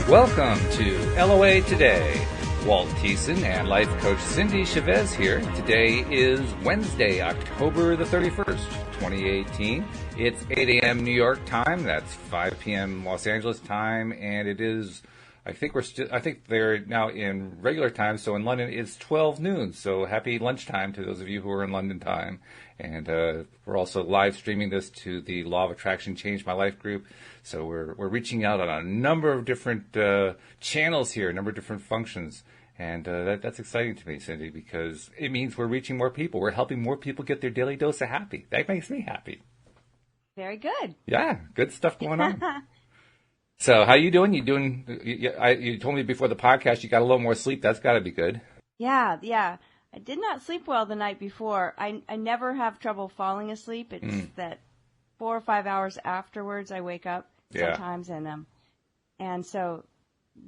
Welcome to LOA Today. Walt Thiessen and life coach Cindie Chavez here. Today is Wednesday, October the 31st, 2018. It's 8 a.m. New York time. That's 5 p.m. Los Angeles time, and it is, I think they're now in regular time, so in London it's 12 noon. So happy lunchtime to those of you who are in London time. And we're also live streaming this to the Law of Attraction Change My Life group. So we're reaching out on a number of different channels here, a number of different functions. And that's exciting to me, Cindie, because it means we're reaching more people. We're helping more people get their daily dose of happy. That makes me happy. Very good. Yeah, good stuff going on. So how you doing? You told me before the podcast you got a little more sleep. That's got to be good. Yeah. I did not sleep well the night before. I never have trouble falling asleep. It's that 4 or 5 hours afterwards I wake up sometimes, and so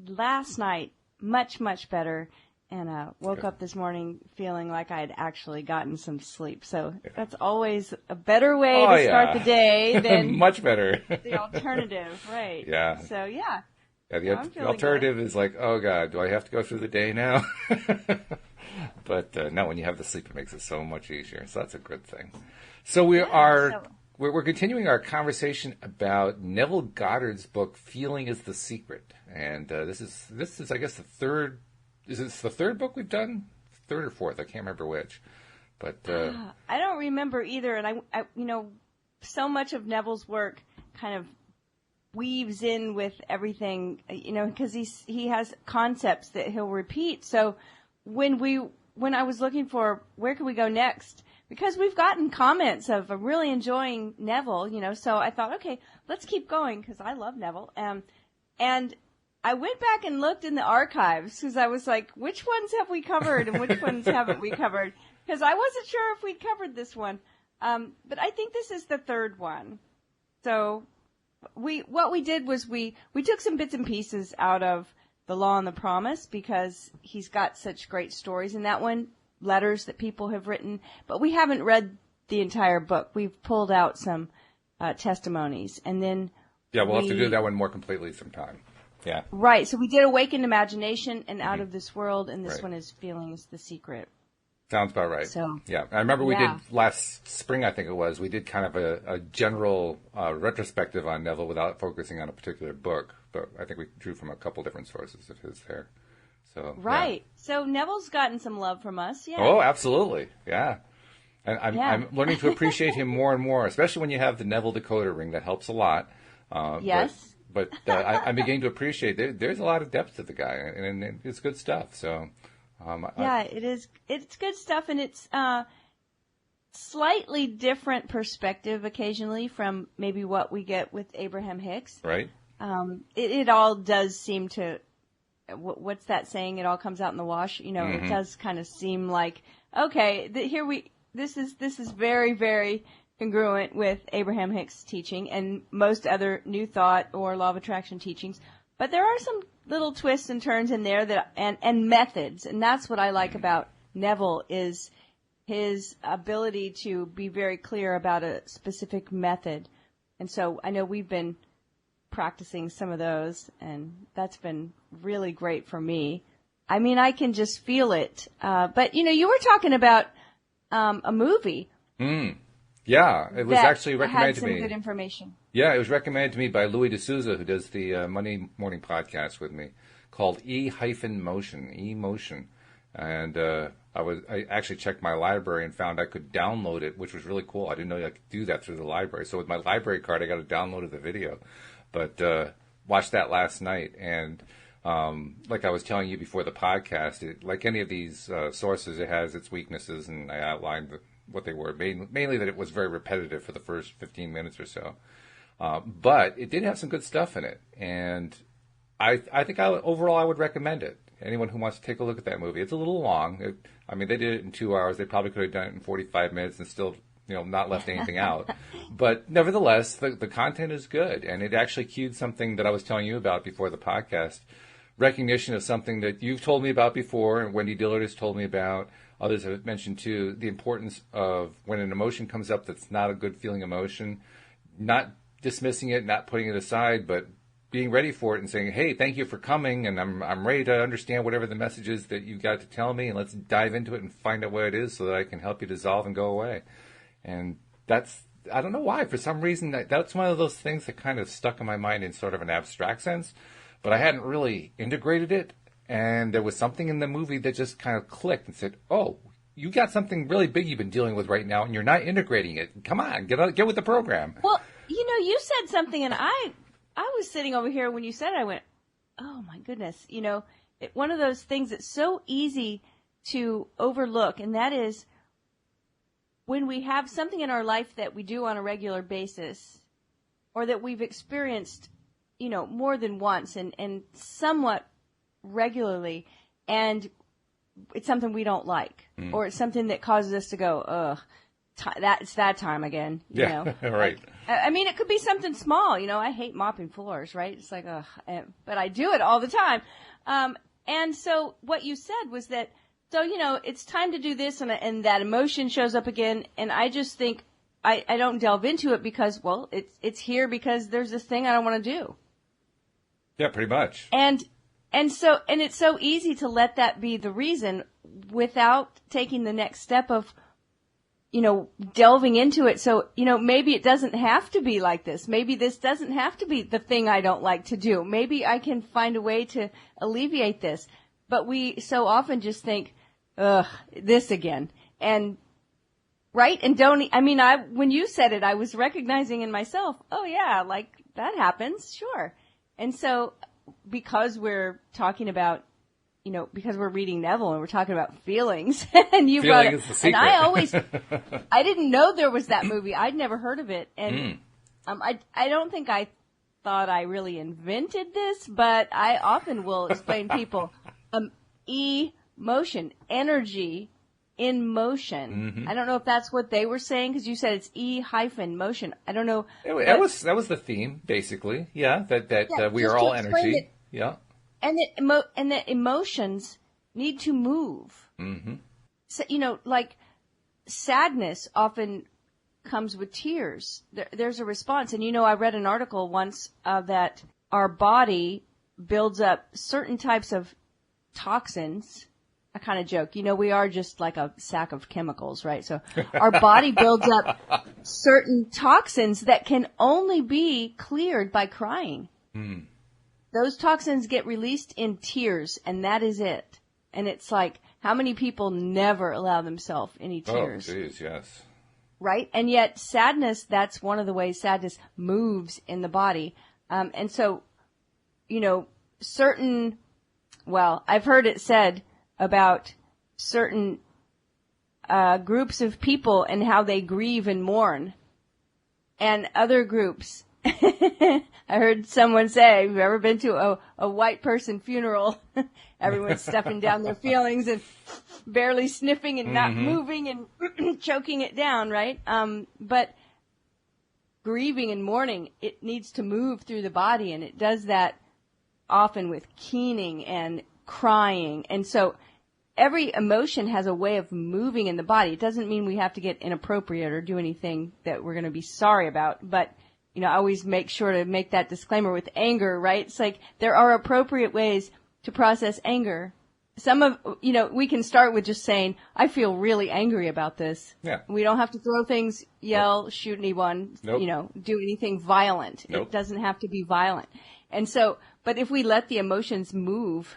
last night much better, and woke up this morning feeling like I had actually gotten some sleep. So that's always a better way to start the day than much better. The alternative, right? Yeah. So yeah. Yeah, the alternative is like, oh God, do I have to go through the day now? But no, when you have the sleep, it makes it so much easier. So that's a good thing. So we're continuing our conversation about Neville Goddard's book, Feeling is the Secret. And this is I guess the third. Is this the third book we've done? Third or fourth? I can't remember which. But I don't remember either. And I so much of Neville's work kind of weaves in with everything, because he has concepts that he'll repeat. So when I was looking for where can we go next, because we've gotten comments of really enjoying Neville, so I thought, okay, let's keep going because I love Neville. And I went back and looked in the archives because I was like, which ones have we covered and which ones haven't we covered? Because I wasn't sure if we'd covered this one. But I think this is the third one. So what we did was we took some bits and pieces out of The Law and the Promise because he's got such great stories in that one, letters that people have written, but we haven't read the entire book. We've pulled out some testimonies, and then we'll have to do that one more completely sometime. Yeah. Right. So we did Awakened Imagination and Out of This World, and this one is Feeling is the Secret. Sounds about right. So, yeah. I remember we did last spring, I think it was, we did kind of a general retrospective on Neville without focusing on a particular book, but I think we drew from a couple different sources of his there. So right. Yeah. So Neville's gotten some love from us. Yeah. Oh, absolutely. Yeah. And I'm learning to appreciate him more and more, especially when you have the Neville decoder ring. That helps a lot. Yes. But I'm beginning to appreciate there's a lot of depth to the guy, and it's good stuff. So. It is. It's good stuff, and it's slightly different perspective occasionally from maybe what we get with Abraham Hicks. Right. It all does seem to. What's that saying? It all comes out in the wash. It does kind of seem like okay. This is very, very congruent with Abraham Hicks' teaching and most other New Thought or Law of Attraction teachings. But there are some little twists and turns in there and methods, and that's what I like about Neville is his ability to be very clear about a specific method. And so I know we've been practicing some of those, and that's been really great for me. I mean, I can just feel it. But you were talking about a movie. Yeah, it was actually recommended to me. Had some good information. Yeah, it was recommended to me by Louis D'Souza, who does the Monday morning podcast with me, called E-Motion. And I actually checked my library and found I could download it, which was really cool. I didn't know I could do that through the library. So with my library card, I got a download of the video. But watched that last night, and like I was telling you before the podcast, like any of these sources, it has its weaknesses, and I outlined what they were. Mainly that it was very repetitive for the first 15 minutes or so. But it did have some good stuff in it, and I think overall I would recommend it. Anyone who wants to take a look at that movie. It's a little long. They did it in 2 hours. They probably could have done it in 45 minutes and still, not left anything out. But nevertheless, the content is good, and it actually cued something that I was telling you about before the podcast. Recognition of something that you've told me about before, and Wendy Dillard has told me about. Others have mentioned too, the importance of when an emotion comes up that's not a good feeling emotion, not dismissing it, not putting it aside, but being ready for it and saying, hey, thank you for coming, and I'm ready to understand whatever the message is that you got to tell me, and let's dive into it and find out what it is so that I can help you dissolve and go away. And that's, I don't know why, for some reason, that's one of those things that kind of stuck in my mind in sort of an abstract sense, but I hadn't really integrated it, and there was something in the movie that just kind of clicked and said, oh, you got something really big you've been dealing with right now, and you're not integrating it. Come on, get with the program. Well, you said something, and I was sitting over here when you said it, I went, oh my goodness. One of those things that's so easy to overlook, and that is when we have something in our life that we do on a regular basis, or that we've experienced, more than once and somewhat regularly, and it's something we don't like, or it's something that causes us to go, ugh, it's that time again. Yeah, right. I mean, it could be something small. I hate mopping floors, right? It's like, ugh, but I do it all the time. And so what you said was that, so, it's time to do this, and that emotion shows up again, and I just think I don't delve into it because, well, it's here because there's this thing I don't want to do. Yeah, pretty much. And it's so easy to let that be the reason without taking the next step of, delving into it. So, maybe it doesn't have to be like this. Maybe this doesn't have to be the thing I don't like to do. Maybe I can find a way to alleviate this. But we so often just think, ugh, this again. And, right? And when you said it, I was recognizing in myself, oh yeah, like that happens. Sure. And so, because we're talking about, because we're reading Neville and we're talking about feelings, and you brought it, and I didn't know there was that movie. I'd never heard of it, and I don't think I thought I really invented this, but I often will explain people emotion, energy in motion. Mm-hmm. I don't know if that's what they were saying because you said it's E-motion. I don't know. That was the theme, basically. Yeah, that we are all energy. Yeah. And that emotions need to move. Mm-hmm. So, like sadness often comes with tears. There's a response. And, I read an article once that our body builds up certain types of toxins. I kind of joke, we are just like a sack of chemicals, right? So our body builds up certain toxins that can only be cleared by crying. Mm. Those toxins get released in tears, and that is it. And it's like, how many people never allow themselves any tears? Oh, geez, yes. Right? And yet sadness, that's one of the ways sadness moves in the body. And so, I've heard it said about certain groups of people and how they grieve and mourn. And other groups, I heard someone say, have you ever been to a white person funeral? Everyone's stuffing down their feelings and barely sniffing and not moving and choking it down, right? But grieving and mourning, it needs to move through the body, and it does that often with keening and crying. And so every emotion has a way of moving in the body. It doesn't mean we have to get inappropriate or do anything that we're going to be sorry about, but I always make sure to make that disclaimer with anger, right? It's like there are appropriate ways to process anger. We can start with just saying, I feel really angry about this. Yeah. We don't have to throw things, yell, shoot anyone, Nope. Do anything violent. Nope. It doesn't have to be violent. And so, but if we let the emotions move,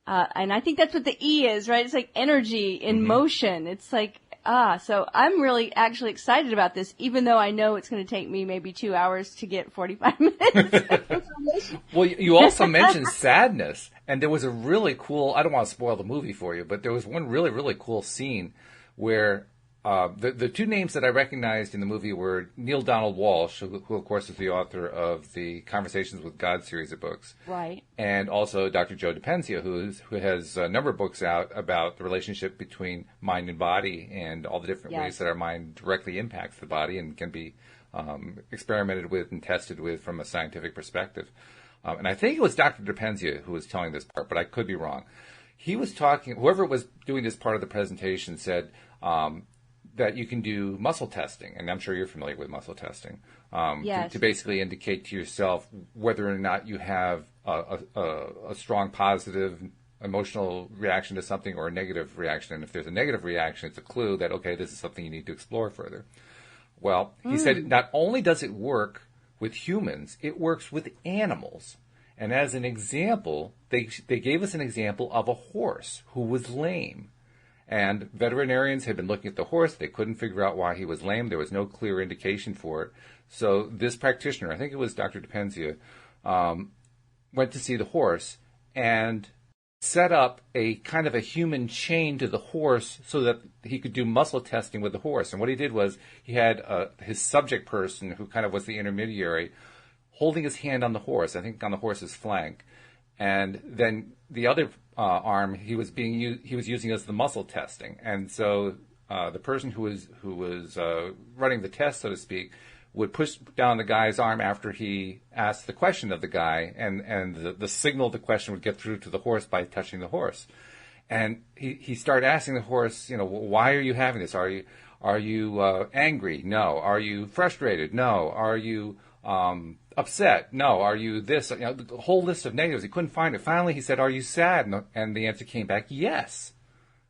and I think that's what the E is, right? It's like energy in motion. It's like, so I'm really actually excited about this, even though I know it's going to take me maybe 2 hours to get 45 minutes of information. Well, you also mentioned sadness, and there was a really cool, I don't want to spoil the movie for you, but there was one really, really cool scene where the two names that I recognized in the movie were Neil Donald Walsh, who of course is the author of the Conversations with God series of books. Right. And also Dr. Joe Dispenza, who has a number of books out about the relationship between mind and body and all the different ways that our mind directly impacts the body and can be experimented with and tested with from a scientific perspective. And I think it was Dr. Dispenza who was telling this part, but I could be wrong. He was talking, whoever was doing this part of the presentation said, that you can do muscle testing, and I'm sure you're familiar with muscle testing, Yes. to basically indicate to yourself whether or not you have a strong positive emotional reaction to something or a negative reaction. And if there's a negative reaction, it's a clue that, okay, this is something you need to explore further. Well, he said not only does it work with humans, it works with animals. And as an example, they gave us an example of a horse who was lame. And veterinarians had been looking at the horse. They couldn't figure out why he was lame. There was no clear indication for it. So this practitioner, I think it was Dr. DePenzia, went to see the horse and set up a kind of a human chain to the horse so that he could do muscle testing with the horse. And what he did was he had his subject person, who kind of was the intermediary, holding his hand on the horse, I think on the horse's flank. And then the other arm he was using as the muscle testing. And so the person who was running the test, so to speak, would push down the guy's arm after he asked the question of the guy, and the signal of the question would get through to the horse by touching the horse. And he started asking the horse, why are you having this? Are you angry? No. Are you frustrated? No. Are you upset? No. Are you this? The whole list of negatives. He couldn't find it. Finally, he said, are you sad? And the answer came back, yes.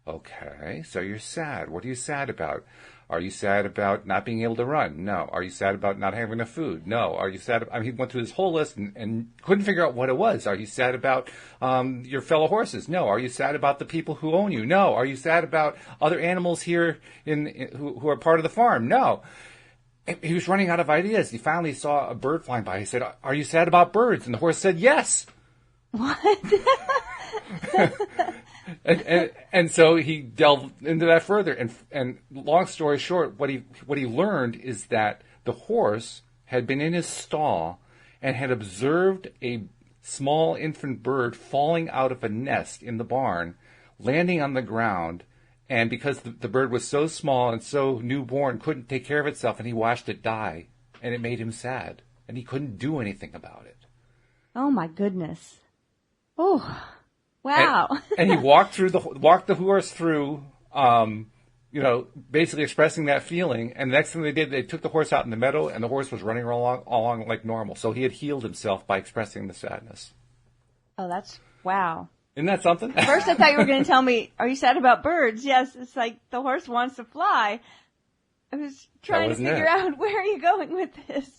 Okay, so you're sad. What are you sad about? Are you sad about not being able to run? No. Are you sad about not having enough food? No. Are you sad? He went through this whole list and couldn't figure out what it was. Are you sad about your fellow horses? No. Are you sad about the people who own you? No. Are you sad about other animals here who are part of the farm? No. He was running out of ideas. He finally saw a bird flying by. He said, are you sad about birds? And the horse said, yes. What? And so he delved into that further. And long story short, what he learned is that the horse had been in his stall and had observed a small infant bird falling out of a nest in the barn, landing on the ground. And because the bird was so small and so newborn, couldn't take care of itself, and he watched it die, and it made him sad, and he couldn't do anything about it. Oh my goodness! Oh, wow! And he walked the horse through, basically expressing that feeling. And the next thing they did, they took the horse out in the meadow, and the horse was running along like normal. So he had healed himself by expressing the sadness. Oh, that's wow. Isn't that something? First, I thought you were going to tell me, are you sad about birds? Yes, it's like the horse wants to fly. I was trying to figure out, where are you going with this?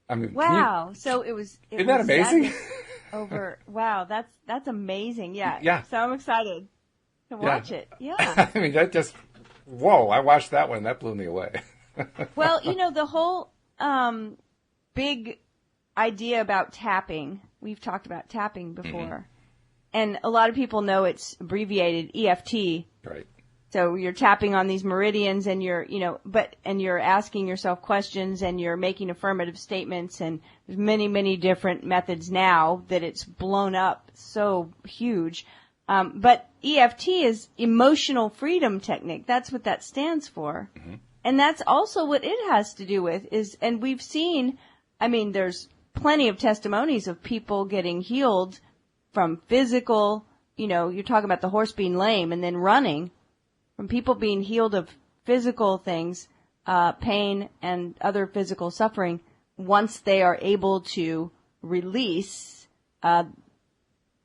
I mean, wow. So isn't that amazing? Wow, that's amazing. Yeah. Yeah. So I'm excited to watch it. Yeah. I mean, that just, whoa, I watched that one. That blew me away. Well, the whole big idea about tapping, we've talked about tapping before. Mm-hmm. And a lot of people know it's abbreviated EFT. Right. So you're tapping on these meridians, and you're asking yourself questions, and you're making affirmative statements, and there's many, many different methods now that it's blown up so huge. But EFT is emotional freedom technique. That's what that stands for. Mm-hmm. And that's also what it has to do with and we've seen, there's plenty of testimonies of people getting healed from physical, you're talking about the horse being lame and then running, from people being healed of physical things, pain and other physical suffering, once they are able to release the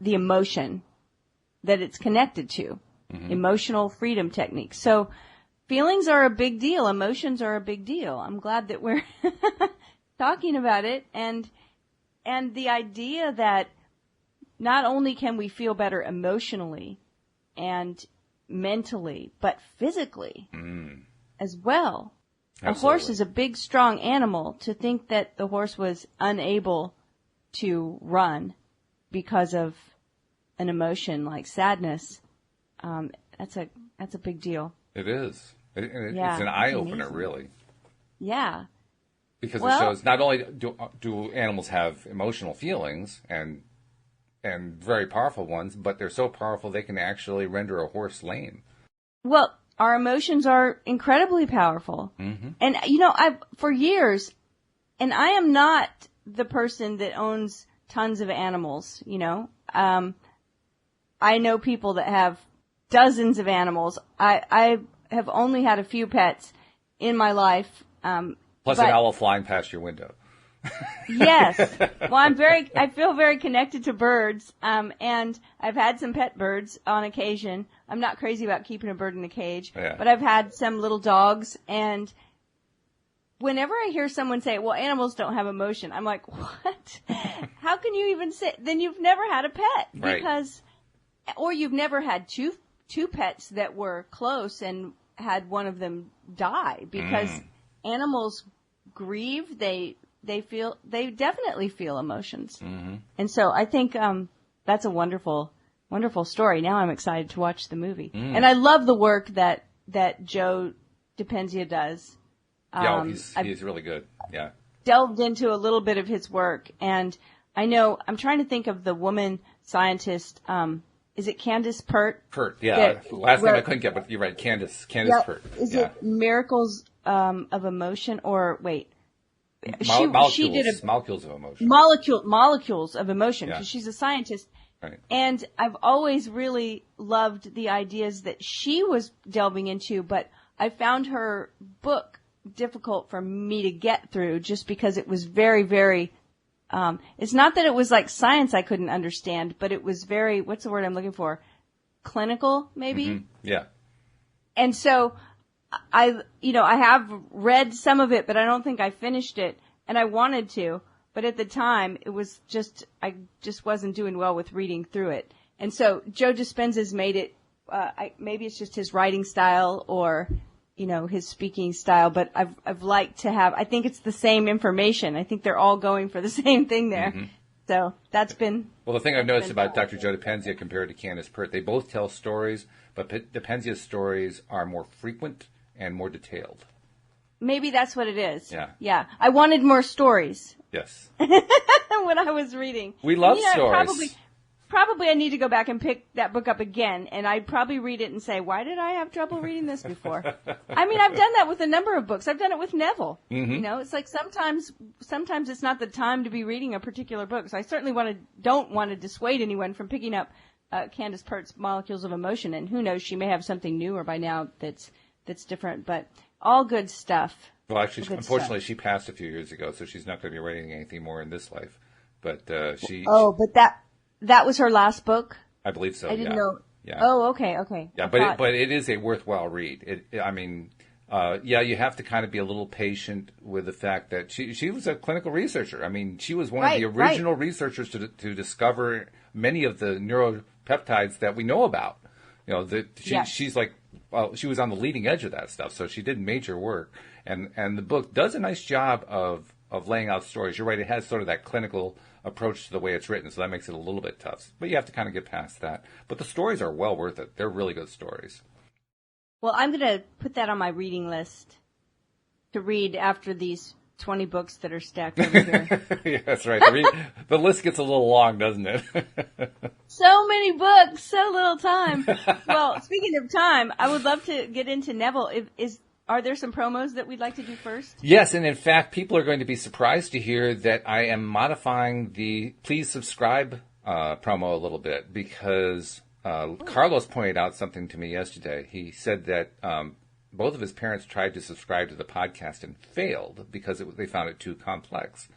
emotion that it's connected to. Mm-hmm. Emotional freedom techniques. So feelings are a big deal. Emotions are a big deal. I'm glad that we're talking about it. And the idea that not only can we feel better emotionally and mentally, but physically as well. Absolutely. A horse is a big, strong animal. To think that the horse was unable to run because of an emotion like sadness, that's a big deal. It is. It's an eye-opener, really. Yeah. Because it shows not only do animals have emotional feelings and very powerful ones, but they're so powerful they can actually render a horse lame. Well, our emotions are incredibly powerful. Mm-hmm. And, for years, and I am not the person that owns tons of animals, I know people that have dozens of animals. I have only had a few pets in my life. Plus an owl flying past your window. Yes. Well, I feel very connected to birds, and I've had some pet birds on occasion. I'm not crazy about keeping a bird in a cage, but I've had some little dogs, and whenever I hear someone say, well, animals don't have emotion, I'm like, what? How can you even say, then you've never had a pet, because, or you've never had two pets that were close and had one of them die, because animals grieve, they definitely feel emotions. Mm-hmm. And so I think, that's a wonderful, wonderful story. Now I'm excited to watch the movie. And I love the work that Joe DiPenza does. Yeah, he's really good. Yeah. Delved into a little bit of his work. And I know, I'm trying to think of the woman scientist, is it Candace Pert? Pert, yeah. Last name I couldn't get, but you're right, Candace Pert. Is it Miracles, of Emotion, or wait? Molecules of Emotion. Molecules of Emotion, because she's a scientist. Right. And I've always really loved the ideas that she was delving into, but I found her book difficult for me to get through just because it was very, very, it's not that it was like science I couldn't understand, but it was very, what's the word I'm looking for? Clinical, maybe? Mm-hmm. Yeah. And so I have read some of it, but I don't think I finished it, and I wanted to, but at the time it was I just wasn't doing well with reading through it. And so Joe Dispenza's made it, maybe it's just his writing style or, his speaking style, but I've liked to have, I think it's the same information. I think they're all going for the same thing there. Mm-hmm. So that's been. Well, the thing I've noticed about Dr. Joe DiPenza compared to Candace Pert, they both tell stories, but DiPenza's stories are more frequent and more detailed. Maybe that's what it is. Yeah. Yeah. I wanted more stories. Yes. When I was reading. We love stories. Probably I need to go back and pick that book up again, and I'd probably read it and say, why did I have trouble reading this before? I mean, I've done that with a number of books. I've done it with Neville. Mm-hmm. It's like sometimes it's not the time to be reading a particular book. So I certainly don't want to dissuade anyone from picking up Candace Pert's Molecules of Emotion, and who knows, she may have something newer by now that's different, but all good stuff. Well, actually, unfortunately, she passed a few years ago, so she's not going to be writing anything more in this life. But she. Oh, but that was her last book? I believe so. I didn't know. Yeah. Oh, okay. Yeah, but it is a worthwhile read. You have to kind of be a little patient with the fact that she was a clinical researcher. I mean, she was one of the original researchers to discover many of the neuropeptides that we know about. She's like. Well, she was on the leading edge of that stuff, so she did major work. And the book does a nice job of laying out stories. You're right, it has sort of that clinical approach to the way it's written, so that makes it a little bit tough. But you have to kind of get past that. But the stories are well worth it. They're really good stories. Well, I'm going to put that on my reading list to read after these 20 books that are stacked over here. Yeah, that's right. The list gets a little long, doesn't it? So many books, so little time. Well, speaking of time, I would love to get into Neville. Are there some promos that we'd like to do first? Yes, and in fact, people are going to be surprised to hear that I am modifying the please subscribe promo a little bit because Carlos pointed out something to me yesterday. He said that both of his parents tried to subscribe to the podcast and failed because they found it too complex.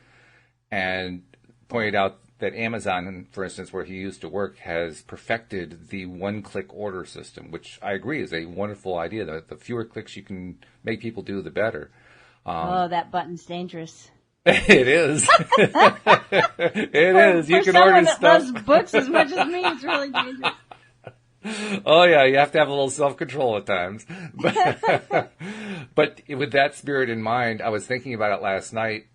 And pointed out that Amazon, for instance, where he used to work, has perfected the one-click order system, which I agree is a wonderful idea. The fewer clicks you can make people do, the better. That button's dangerous. It is. It is. You can order stuff. For someone that loves books as much as me, it's really dangerous. Oh, yeah, you have to have a little self-control at times. But with that spirit in mind, I was thinking about it last night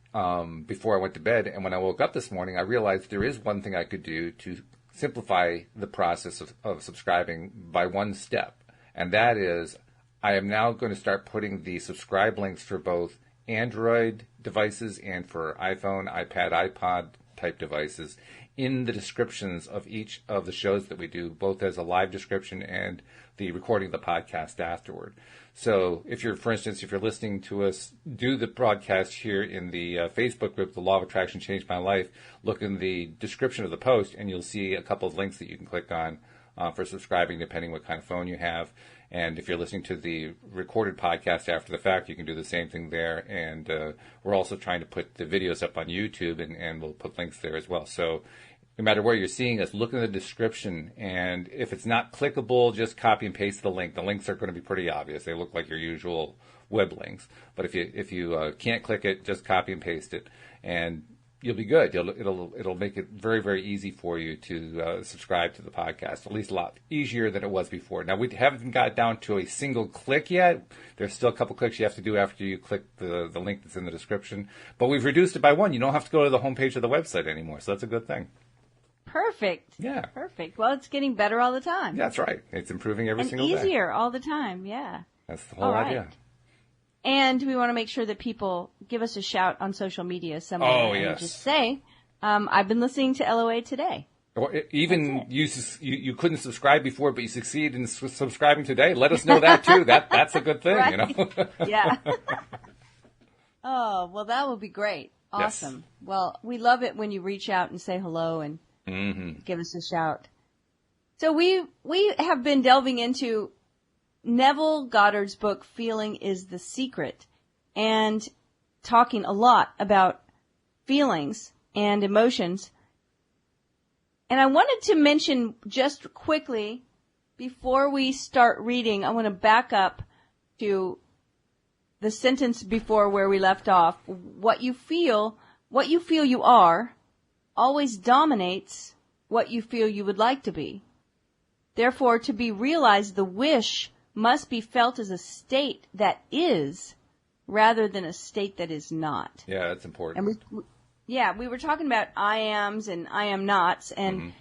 before I went to bed, and when I woke up this morning, I realized there is one thing I could do to simplify the process of subscribing by one step, and that is I am now going to start putting the subscribe links for both Android devices and for iPhone, iPad, iPod type devices in the descriptions of each of the shows that we do, both as a live description and the recording of the podcast afterward. So if you're listening to us do the broadcast here in the Facebook group, The Law of Attraction Changed My Life, look in the description of the post and you'll see a couple of links that you can click on for subscribing, depending what kind of phone you have. And if you're listening to the recorded podcast after the fact, you can do the same thing there. And we're also trying to put the videos up on YouTube, and we'll put links there as well. So no matter where you're seeing us, look in the description. And if it's not clickable, just copy and paste the link. The links are going to be pretty obvious. They look like your usual web links. But if you can't click it, just copy and paste it, and you'll be good. It'll make it very, very easy for you to subscribe to the podcast, at least a lot easier than it was before. Now, we haven't got down to a single click yet. There's still a couple clicks you have to do after you click the link that's in the description. But we've reduced it by one. You don't have to go to the homepage of the website anymore, so that's a good thing. Perfect. Yeah. Perfect. Well, it's getting better all the time. Yeah, that's right. It's improving every single day. And easier all the time, yeah. That's the whole idea. And we want to make sure that people give us a shout on social media somewhere. Oh, and yes. just say, I've been listening to LOA today. Or even you couldn't subscribe before, but you succeed in subscribing today. Let us know that too. That's a good thing, right? you know. Yeah. Oh, well, that would be great. Awesome. Yes. Well, we love it when you reach out and say hello and give us a shout. So we have been delving into Neville Goddard's book, Feeling is the Secret, and talking a lot about feelings and emotions. And I wanted to mention just quickly, before we start reading, I want to back up to the sentence before where we left off. What you feel you are, always dominates what you feel you would like to be. Therefore, to be realized, the wish must be felt as a state that is, rather than a state that is not. Yeah, that's important. And we were talking about I ams and I am nots, and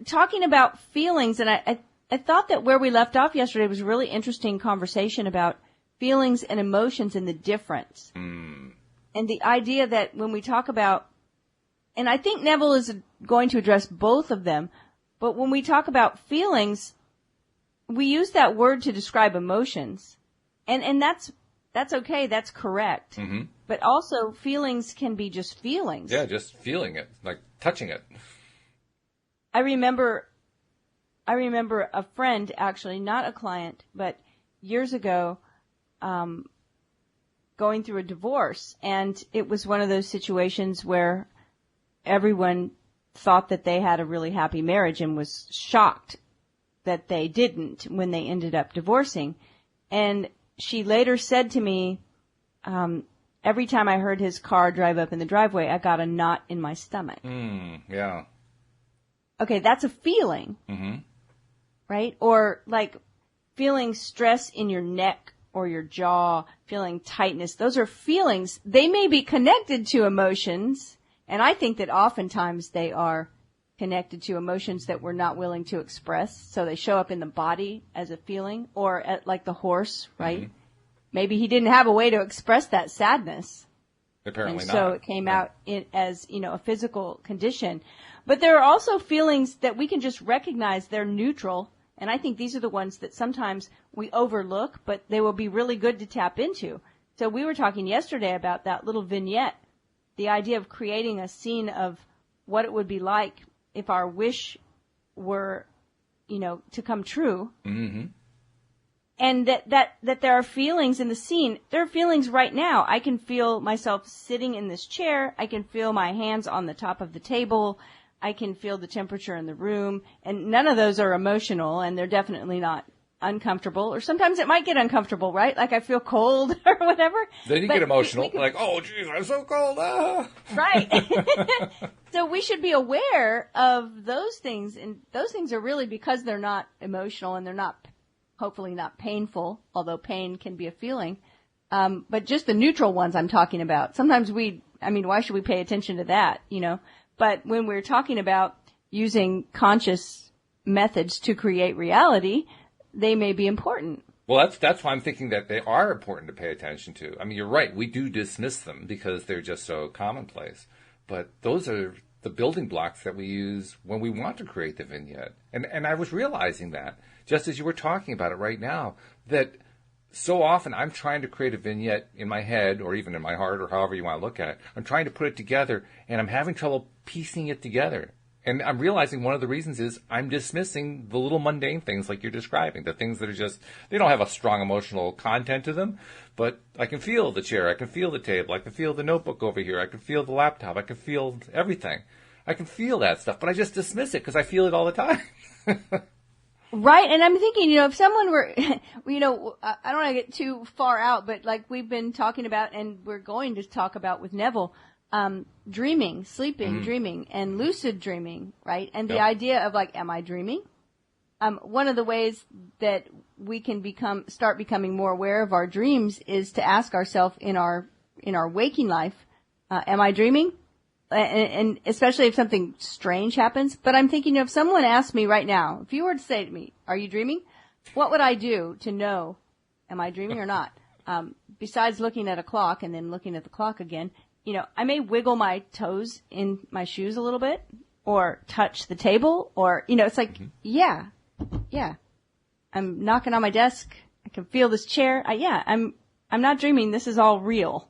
talking about feelings. And I thought that where we left off yesterday was a really interesting conversation about feelings and emotions and the difference. And the idea that when we talk about, and I think Neville is going to address both of them, but when we talk about feelings, we use that word to describe emotions, and that's okay, that's correct. But also, feelings can be just feelings. Yeah, just feeling it, like touching it. I remember a friend, actually, not a client, but years ago, going through a divorce, and it was one of those situations where everyone thought that they had a really happy marriage and was shocked that they didn't when they ended up divorcing. And she later said to me, every time I heard his car drive up in the driveway, I got a knot in my stomach. Yeah. Okay, that's a feeling. Right? Or like feeling stress in your neck or your jaw, feeling tightness. Those are feelings. They may be connected to emotions, and I think that oftentimes they are connected to emotions that we're not willing to express. So they show up in the body as a feeling, or like the horse, right? Maybe he didn't have a way to express that sadness. Apparently and not. So it came out as, a physical condition. But there are also feelings that we can just recognize they're neutral. And I think these are the ones that sometimes we overlook, but they will be really good to tap into. So we were talking yesterday about that little vignette, the idea of creating a scene of what it would be like if our wish were, to come true. And that there are feelings in the scene. There are feelings right now. I can feel myself sitting in this chair. I can feel my hands on the top of the table. I can feel the temperature in the room. And none of those are emotional, and they're definitely not uncomfortable. Or sometimes it might get uncomfortable, right? Like I feel cold or whatever. Then you get emotional, like, oh, geez, I'm so cold. Ah. Right. So we should be aware of those things, and those things are really because they're not emotional and they're not, hopefully not painful, although pain can be a feeling. But just the neutral ones I'm talking about. Sometimes why should we pay attention to that, But when we're talking about using conscious methods to create reality, they may be important. Well, that's why I'm thinking that they are important to pay attention to. I mean, you're right. We do dismiss them because they're just so commonplace. But those are the building blocks that we use when we want to create the vignette. And I was realizing that, just as you were talking about it right now, that so often I'm trying to create a vignette in my head or even in my heart or however you want to look at it. I'm trying to put it together, and I'm having trouble piecing it together. And I'm realizing one of the reasons is I'm dismissing the little mundane things like you're describing, the things that are just, they don't have a strong emotional content to them, but I can feel the chair, I can feel the table, I can feel the notebook over here, I can feel the laptop, I can feel everything. I can feel that stuff, but I just dismiss it because I feel it all the time. Right, and I'm thinking, if someone were, I don't want to get too far out, but like we've been talking about, and we're going to talk about with Neville, dreaming, sleeping, dreaming, and lucid dreaming, right? And the idea of like, am I dreaming? One of the ways that we can start becoming more aware of our dreams is to ask ourselves in our waking life, am I dreaming? And especially if something strange happens. But I'm thinking, if someone asked me right now, if you were to say to me, are you dreaming? What would I do to know, am I dreaming or not? Besides looking at a clock and then looking at the clock again, I may wiggle my toes in my shoes a little bit or touch the table or, it's like, yeah, I'm knocking on my desk. I can feel this chair. I'm not dreaming. This is all real.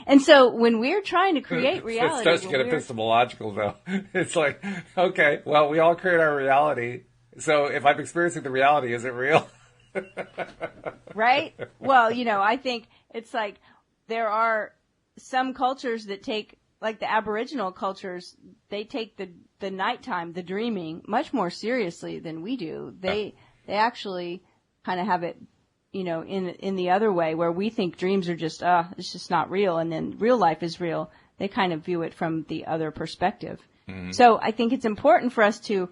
And so when we're trying to create reality... It starts to get epistemological, though. It's like, okay, well, we all create our reality. So if I'm experiencing the reality, is it real? Right? Well, I think it's like there are some cultures that take, like the Aboriginal cultures, they take the nighttime, the dreaming, much more seriously than we do. They actually kind of have it, in the other way, where we think dreams are just, it's just not real, and then real life is real. They kind of view it from the other perspective. Mm-hmm. So I think it's important for us to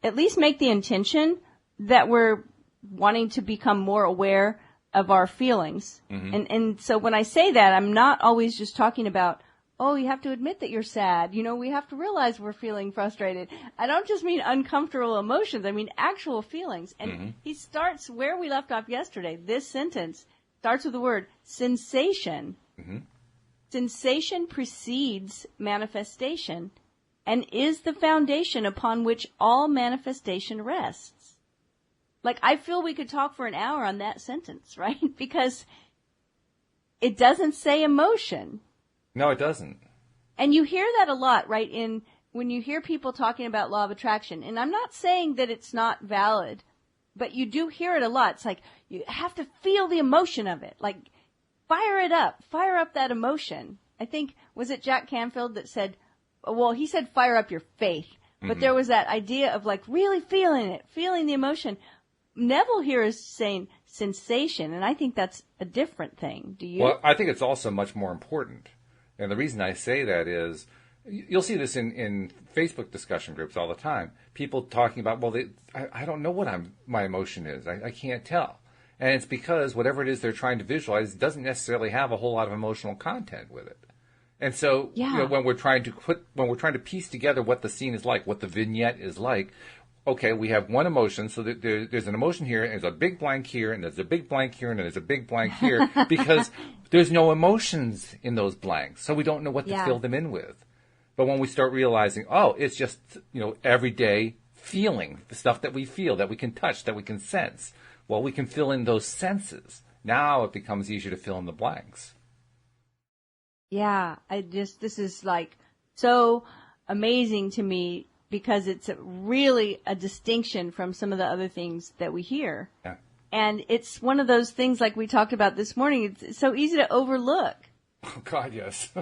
at least make the intention that we're wanting to become more aware of our feelings. Mm-hmm. And so when I say that, I'm not always just talking about, you have to admit that you're sad. We have to realize we're feeling frustrated. I don't just mean uncomfortable emotions. I mean actual feelings. And he starts where we left off yesterday. This sentence starts with the word sensation. Mm-hmm. Sensation precedes manifestation and is the foundation upon which all manifestation rests. Like, I feel we could talk for an hour on that sentence, right? Because it doesn't say emotion. No, it doesn't. And you hear that a lot, right, when you hear people talking about law of attraction. And I'm not saying that it's not valid, but you do hear it a lot. It's like, you have to feel the emotion of it. Like, fire up that emotion. I think, was it Jack Canfield that said, he said fire up your faith. But there was that idea of like really feeling it, feeling the emotion. Neville here is saying sensation, and I think that's a different thing. Do you? Well, I think it's also much more important. And the reason I say that is, you'll see this in Facebook discussion groups all the time. People talking about, I don't know what my emotion is. I can't tell. And it's because whatever it is they're trying to visualize doesn't necessarily have a whole lot of emotional content with it. And so, when we're trying to piece together what the scene is like, what the vignette is like, okay, we have one emotion, so that there's an emotion here, and there's a big blank here, and there's a big blank here, and there's a big blank here, because there's no emotions in those blanks, so we don't know what to fill them in with. But when we start realizing, it's just, everyday feeling, the stuff that we feel, that we can touch, that we can sense, well, we can fill in those senses. Now it becomes easier to fill in the blanks. Yeah, this is like so amazing to me, because it's really a distinction from some of the other things that we hear. Yeah. And it's one of those things like we talked about this morning. It's so easy to overlook. Oh, God, yes.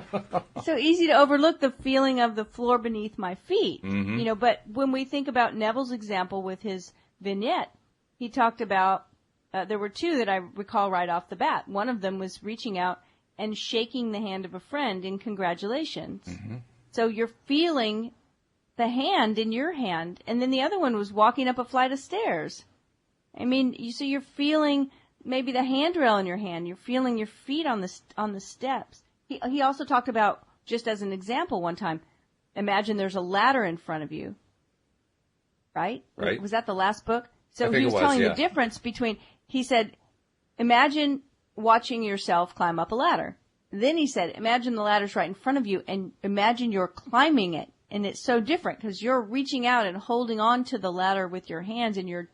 So easy to overlook the feeling of the floor beneath my feet. Mm-hmm. But when we think about Neville's example with his vignette, he talked about, there were two that I recall right off the bat. One of them was reaching out and shaking the hand of a friend in congratulations. Mm-hmm. So you're feeling the hand in your hand, and then the other one was walking up a flight of stairs. I mean, so you're feeling maybe the handrail in your hand. You're feeling your feet on the steps. He also talked about, just as an example one time, imagine there's a ladder in front of you. Right? Was that the last book? So he was telling the difference between, he said, imagine watching yourself climb up a ladder. Then he said, imagine the ladder's right in front of you, and imagine you're climbing it. And it's so different because you're reaching out and holding on to the ladder with your hands, and you're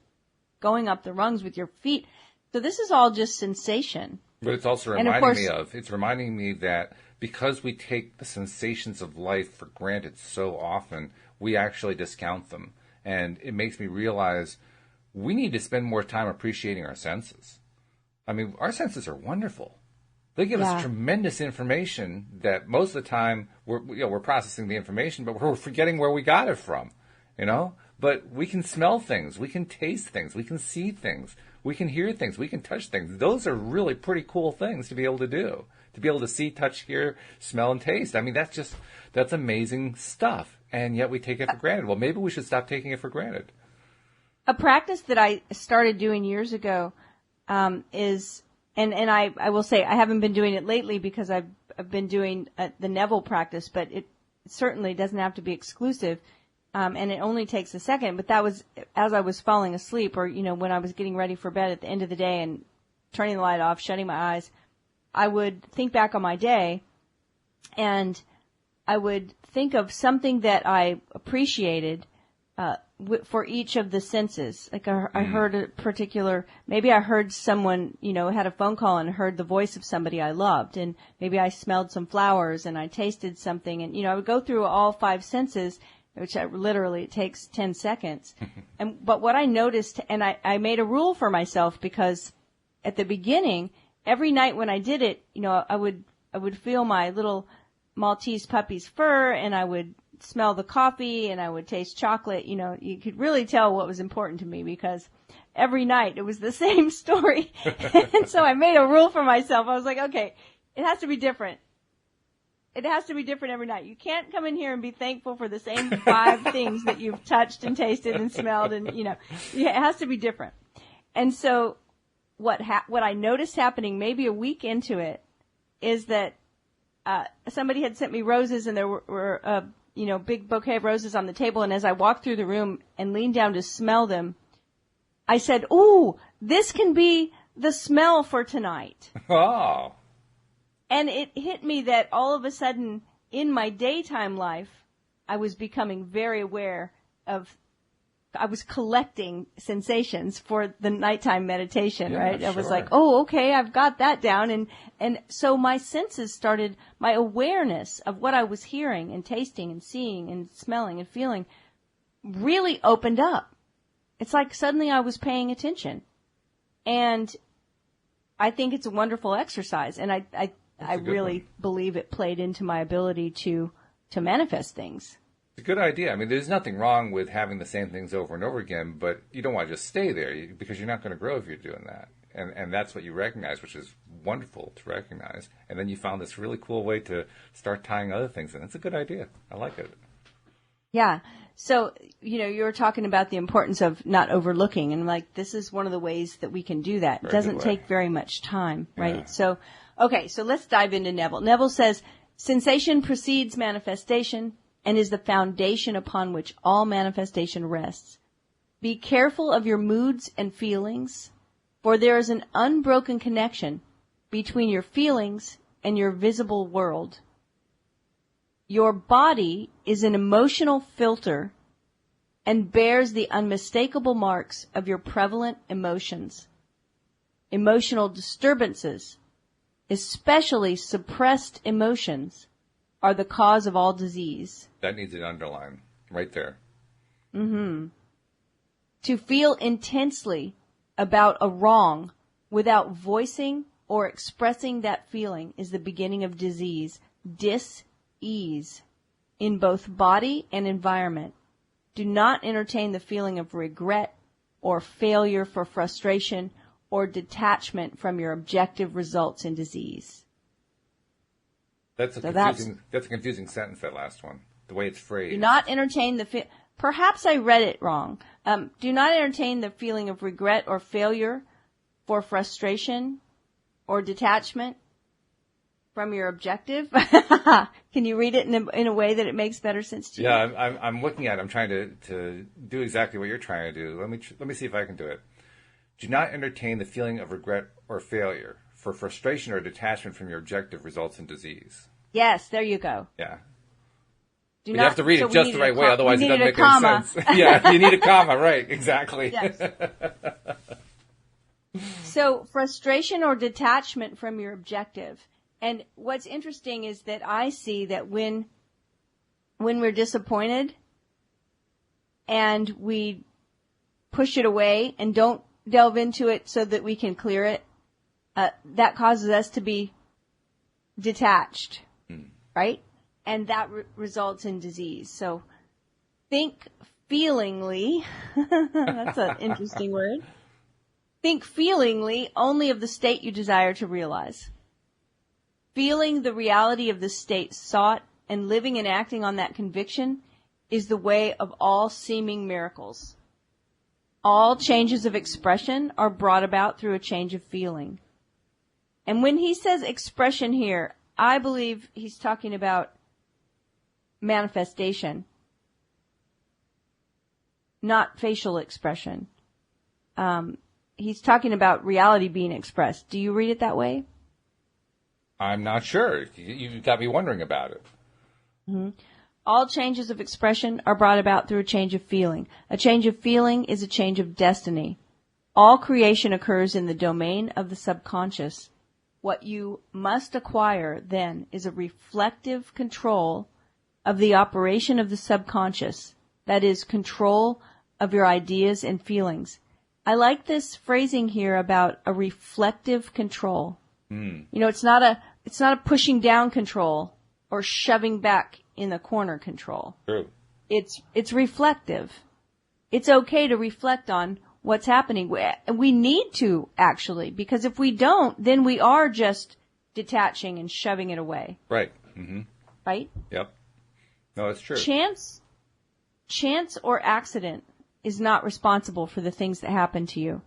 going up the rungs with your feet. So this is all just sensation. But it's also reminding me that because we take the sensations of life for granted so often, we actually discount them. And it makes me realize we need to spend more time appreciating our senses. I mean, our senses are wonderful. They give us tremendous information that most of the time we're processing the information, but we're forgetting where we got it from, you know? But we can smell things, we can taste things, we can see things, we can hear things, we can touch things. Those are really pretty cool things to be able to do. To be able to see, touch, hear, smell, and taste. I mean, that's amazing stuff. And yet we take it for granted. Well, maybe we should stop taking it for granted. A practice that I started doing years ago is, and I will say I haven't been doing it lately because I've been doing the Neville practice, but it certainly doesn't have to be exclusive. And it only takes a second, but that was as I was falling asleep or, when I was getting ready for bed at the end of the day and turning the light off, shutting my eyes, I would think back on my day and I would think of something that I appreciated, for each of the senses. Like I heard a particular, maybe I heard someone, had a phone call and heard the voice of somebody I loved, and maybe I smelled some flowers and I tasted something, and, I would go through all 5 senses, which it takes 10 seconds. But what I noticed, and I made a rule for myself because at the beginning, every night when I did it, I would feel my little Maltese puppy's fur, and I would smell the coffee, and I would taste chocolate. You could really tell what was important to me because every night it was the same story. And so I made a rule for myself. I was like, okay, it has to be different. It has to be different every night. You can't come in here and be thankful for the same 5 things that you've touched and tasted and smelled, and it has to be different. And so what I noticed happening maybe a week into it is that somebody had sent me roses, and there were a big bouquet of roses on the table, and as I walked through the room and leaned down to smell them, I said, "Ooh, this can be the smell for tonight." Oh. And it hit me that all of a sudden in my daytime life, I was becoming very aware I was collecting sensations for the nighttime meditation, right? Sure. I was like, oh, okay, I've got that down. And so my senses started, my awareness of what I was hearing and tasting and seeing and smelling and feeling really opened up. It's like suddenly I was paying attention. And I think it's a wonderful exercise. And I really believe it played into my ability to manifest things. It's a good idea. I mean, there's nothing wrong with having the same things over and over again, but you don't want to just stay there because you're not going to grow if you're doing that. And that's what you recognize, which is wonderful to recognize. And then you found this really cool way to start tying other things in. It's a good idea. I like it. Yeah. So, you were talking about the importance of not overlooking, and this is one of the ways that we can do that. It doesn't take very much time, right? Yeah. So, okay, so let's dive into Neville. Neville says, sensation precedes manifestation and is the foundation upon which all manifestation rests. Be careful of your moods and feelings, for there is an unbroken connection between your feelings and your visible world. Your body is an emotional filter and bears the unmistakable marks of your prevalent emotions. Emotional disturbances, especially suppressed emotions, are the cause of all disease. That needs an underline right there. Mm-hmm. To feel intensely about a wrong without voicing or expressing that feeling is the beginning of disease, dis-ease, in both body and environment. Do not entertain the feeling of regret or failure for frustration or detachment from your objective results in disease. That's a confusing sentence, that last one, the way it's phrased. Do not entertain perhaps I read it wrong. Do not entertain the feeling of regret or failure for frustration or detachment from your objective. Can you read it in a way that it makes better sense to you? Yeah, I'm looking at it. I'm trying to do exactly what you're trying to do. Let me see if I can do it. Do not entertain the feeling of regret or failure for frustration or detachment from your objective results in disease. Yes, there you go. Yeah. You have to read it just the right way, otherwise it doesn't make any sense. Yeah, you need a comma, right, exactly. Yes. So, frustration or detachment from your objective. And what's interesting is that I see that when we're disappointed, and we push it away and don't delve into it so that we can clear it, that causes us to be detached, right? And that results in disease. So think feelingly. That's an interesting word. Think feelingly only of the state you desire to realize. Feeling the reality of the state sought and living and acting on that conviction is the way of all seeming miracles. All changes of expression are brought about through a change of feeling. And when he says expression here, I believe he's talking about manifestation, not facial expression. He's talking about reality being expressed. Do you read it that way? I'm not sure. You've got me wondering about it. Mm-hmm. All changes of expression are brought about through a change of feeling. A change of feeling is a change of destiny. All creation occurs in the domain of the subconscious. What you must acquire, then, is a reflective control of the operation of the subconscious. That is, control of your ideas and feelings. I like this phrasing here about a reflective control. You know, it's not a pushing down control or shoving back in the corner control. True. It's reflective. It's okay to reflect on what's happening. We need to, actually, because if we don't, then we are just detaching and shoving it away. Right. Mm-hmm. Right? Yep. No, it's true. Chance or accident is not responsible for the things that happen to you,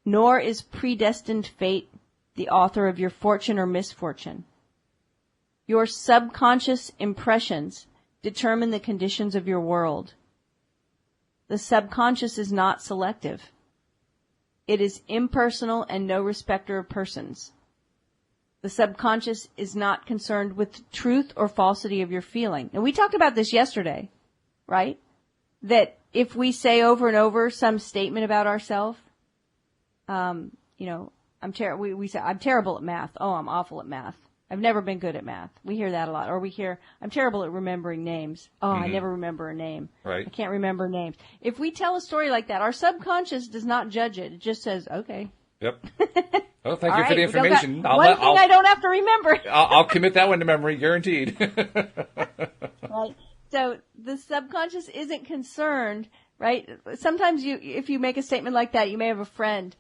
nor is predestined fate the author of your fortune or misfortune. Your subconscious impressions determine the conditions of your world. The subconscious is not selective. It is impersonal and no respecter of persons. The subconscious is not concerned with the truth or falsity of your feeling. And we talked about this yesterday, right? That if we say over and over some statement about ourselves, you know, we say, I'm terrible at math. Oh, I'm awful at math. I've never been good at math. We hear that a lot. Or we hear, I'm terrible at remembering names. Oh, I never remember a name. Right. I can't remember names. If we tell a story like that, our subconscious does not judge it. It just says, okay. Yep. Oh, thank you for the information. I don't have to remember. I'll commit that one to memory, guaranteed. Right. So the subconscious isn't concerned, right? Sometimes if you make a statement like that, you may have a friend,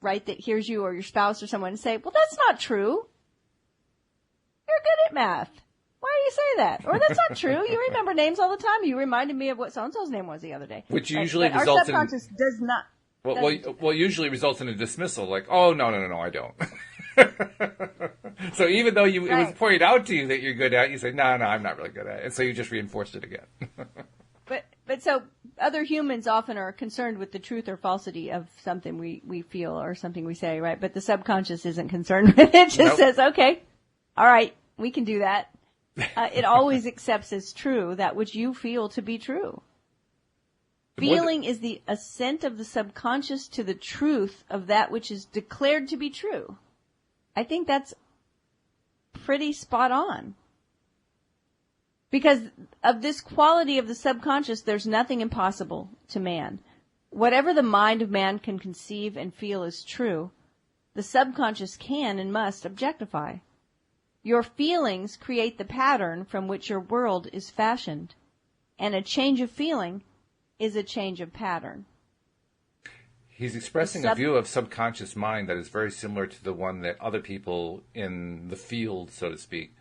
right, that hears you or your spouse or someone say, well, that's not true. You're good at math. Why do you say that? Or that's not true. You remember names all the time. You reminded me of what so-and-so's name was the other day. Which usually but results in... Our subconscious does not. Well, usually results in a dismissal, like, oh, no, I don't. So even though it was pointed out to you that you're good at it, you say, no, I'm not really good at it. And so you just reinforced it again. But so other humans often are concerned with the truth or falsity of something we feel or something we say, right? But the subconscious isn't concerned with it. It just says, okay, all right, we can do that. It always accepts as true that which you feel to be true. Feeling is the assent of the subconscious to the truth of that which is declared to be true. I think that's pretty spot on. Because of this quality of the subconscious, there's nothing impossible to man. Whatever the mind of man can conceive and feel is true, the subconscious can and must objectify. Your feelings create the pattern from which your world is fashioned, and a change of feeling is a change of pattern. He's expressing a view of subconscious mind that is very similar to the one that other people in the field, so to speak,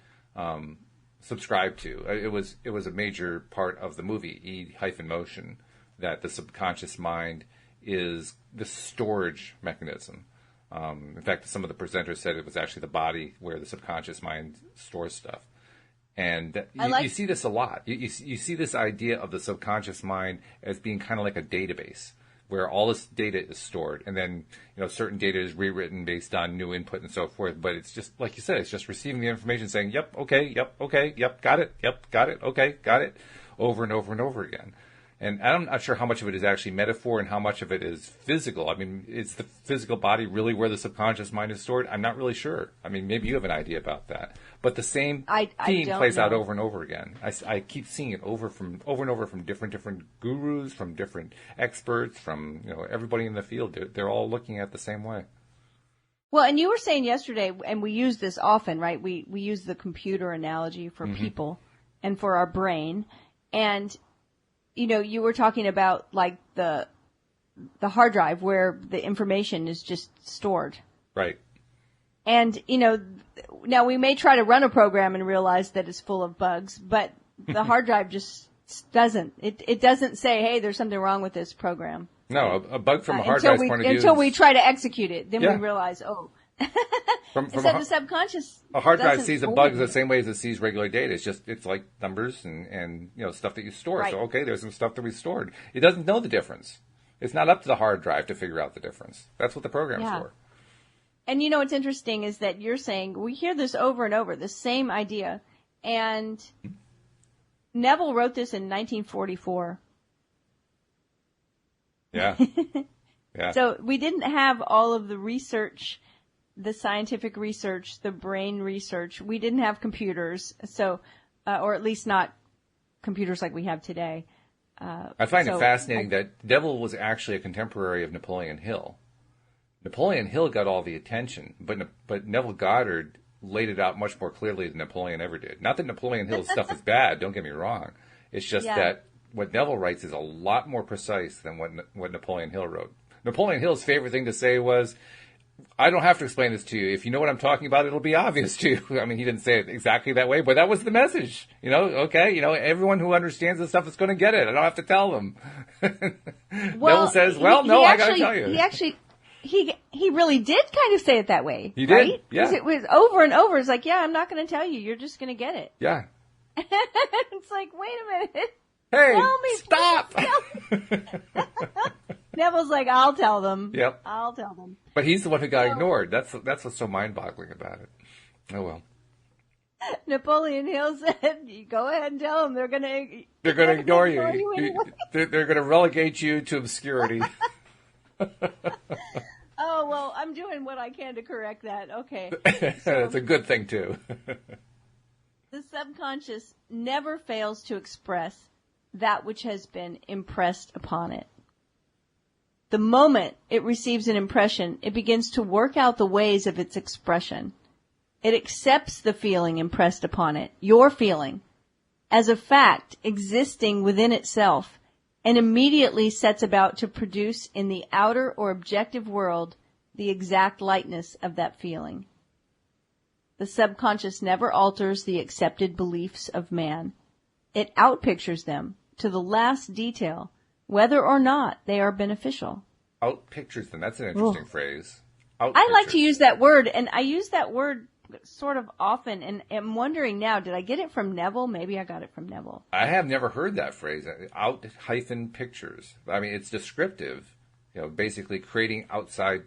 subscribe to. It was a major part of the movie, E-Motion, that the subconscious mind is the storage mechanism. In fact, some of the presenters said it was actually the body where the subconscious mind stores stuff. And you see this a lot. You see this idea of the subconscious mind as being kind of like a database where all this data is stored. And then, certain data is rewritten based on new input and so forth. But it's just, like you said, it's just receiving the information saying, yep, okay, yep, got it, okay, got it, over and over and over again. And I'm not sure how much of it is actually metaphor and how much of it is physical. I mean, is the physical body really where the subconscious mind is stored? I'm not really sure. I mean, maybe you have an idea about that. But the same theme plays out over and over again. I keep seeing it over and over from different gurus, from different experts, from everybody in the field. They're all looking at it the same way. Well, and you were saying yesterday, and we use this often, right? We use the computer analogy for people and for our brain. And, you were talking about like the hard drive where the information is just stored. Right. And, now we may try to run a program and realize that it's full of bugs, but the hard drive just doesn't. It doesn't say, hey, there's something wrong with this program. No, a bug from a hard drive's point of view. Until we try to execute it, then we realize, oh. from the subconscious. A hard drive sees a bug the same way as it sees regular data. It's like numbers and stuff that you store. Right. So okay, there's some stuff that we stored. It doesn't know the difference. It's not up to the hard drive to figure out the difference. That's what the program's for. And what's interesting is that you're saying we hear this over and over, the same idea. And Neville wrote this in 1944. Yeah. Yeah. So we didn't have all of the research, the scientific research, the brain research. We didn't have computers. So, or at least not computers like we have today. I find it fascinating that Neville was actually a contemporary of Napoleon Hill. Napoleon Hill got all the attention, but Neville Goddard laid it out much more clearly than Napoleon ever did. Not that Napoleon Hill's stuff is bad, don't get me wrong. It's just that what Neville writes is a lot more precise than what Napoleon Hill wrote. Napoleon Hill's favorite thing to say was, I don't have to explain this to you. If you know what I'm talking about, it'll be obvious to you. I mean, he didn't say it exactly that way, but that was the message. Okay, everyone who understands this stuff is going to get it. I don't have to tell them. Neville says, I got to tell you. He really did kind of say it that way. He did, right? yeah. It was over and over. It's like, I'm not going to tell you. You're just going to get it. Yeah. It's like, wait a minute. Hey, tell me, stop! Neville's like, I'll tell them. Yep. I'll tell them. But he's the one who got ignored. That's what's so mind-boggling about it. Oh, well. Napoleon Hill said, you go ahead and tell them. They're going to ignore you. Anyway. They're going to relegate you to obscurity. Oh, well, I'm doing what I can to correct that. Okay. That's a good thing, too. The subconscious never fails to express that which has been impressed upon it. The moment it receives an impression, it begins to work out the ways of its expression. It accepts the feeling impressed upon it, your feeling, as a fact existing within itself, and immediately sets about to produce in the outer or objective world the exact likeness of that feeling. The subconscious never alters the accepted beliefs of man. It outpictures them to the last detail, whether or not they are beneficial. Outpictures them. That's an interesting phrase. I like to use that word, and I use that word sort of often, and I'm wondering now, did I get it from Neville? Maybe I got it from Neville. I have never heard that phrase, out-pictures. I mean, it's descriptive, basically creating outside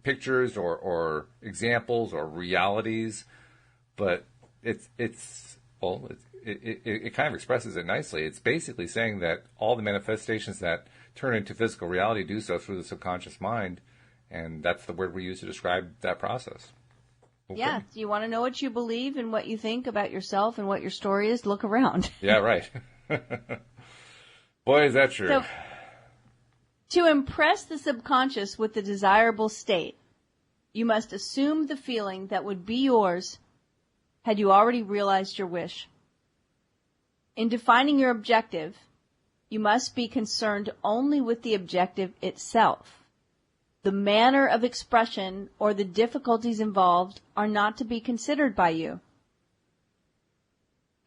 pictures or examples or realities, but it kind of expresses it nicely. It's basically saying that all the manifestations that turn into physical reality do so through the subconscious mind, and that's the word we use to describe that process. Okay. Yeah, you want to know what you believe and what you think about yourself and what your story is? Look around. Yeah, right. Boy, is that true. So, to impress the subconscious with the desirable state, you must assume the feeling that would be yours had you already realized your wish. In defining your objective, you must be concerned only with the objective itself. The manner of expression or the difficulties involved are not to be considered by you.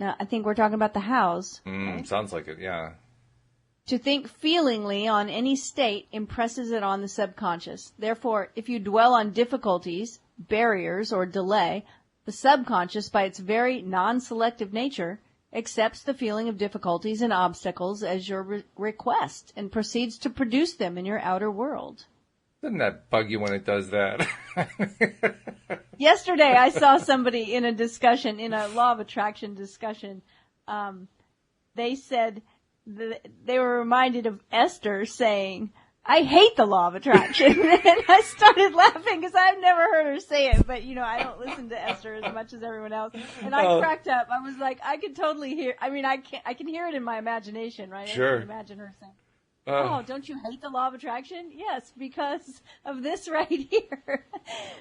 Now, I think we're talking about the hows. Right? Sounds like it, yeah. To think feelingly on any state impresses it on the subconscious. Therefore, if you dwell on difficulties, barriers, or delay, the subconscious, by its very non-selective nature, accepts the feeling of difficulties and obstacles as your request and proceeds to produce them in your outer world. Doesn't that bug you when it does that? Yesterday, I saw somebody in a discussion, in a law of attraction discussion. They said, they were reminded of Esther saying, I hate the law of attraction. And I started laughing because I've never heard her say it, but I don't listen to Esther as much as everyone else. And I cracked up. I was like, I could totally hear, I can hear it in my imagination, right? Sure. I can imagine her saying, oh, don't you hate the law of attraction? Yes, because of this right here.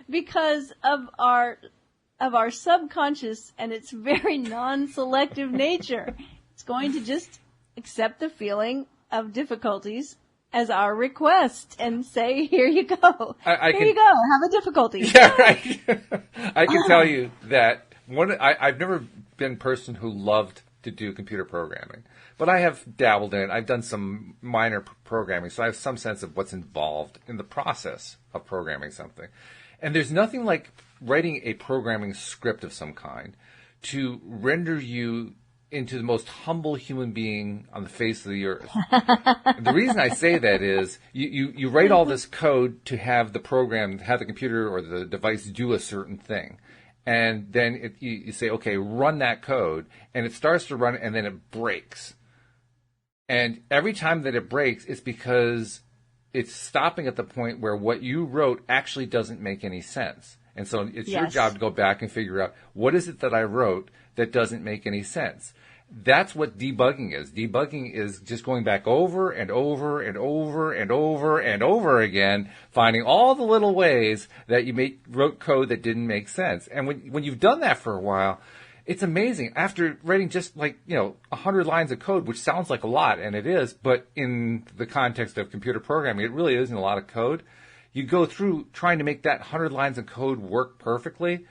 Because of our subconscious and its very non-selective nature. It's going to just accept the feeling of difficulties as our request and say, here you go. Here you go. Have a difficulty. Yeah, right. I can tell you that I've never been a person who loved to do computer programming, but I have dabbled in it. I've done some minor programming, so I have some sense of what's involved in the process of programming something. And there's nothing like writing a programming script of some kind to render you into the most humble human being on the face of the earth. The reason I say that is you write all this code to have the program, have the computer or the device do a certain thing. And then you say, okay, run that code. And it starts to run and then it breaks. And every time that it breaks, it's because it's stopping at the point where what you wrote actually doesn't make any sense. And so it's your job to go back and figure out, what is it that I wrote that doesn't make any sense? That's what debugging is. Debugging is just going back over and over and over and over and over again, finding all the little ways that you wrote code that didn't make sense. And when you've done that for a while, it's amazing. After writing just 100 lines of code, which sounds like a lot, and it is, but in the context of computer programming, it really isn't a lot of code. You go through trying to make that 100 lines of code work perfectly.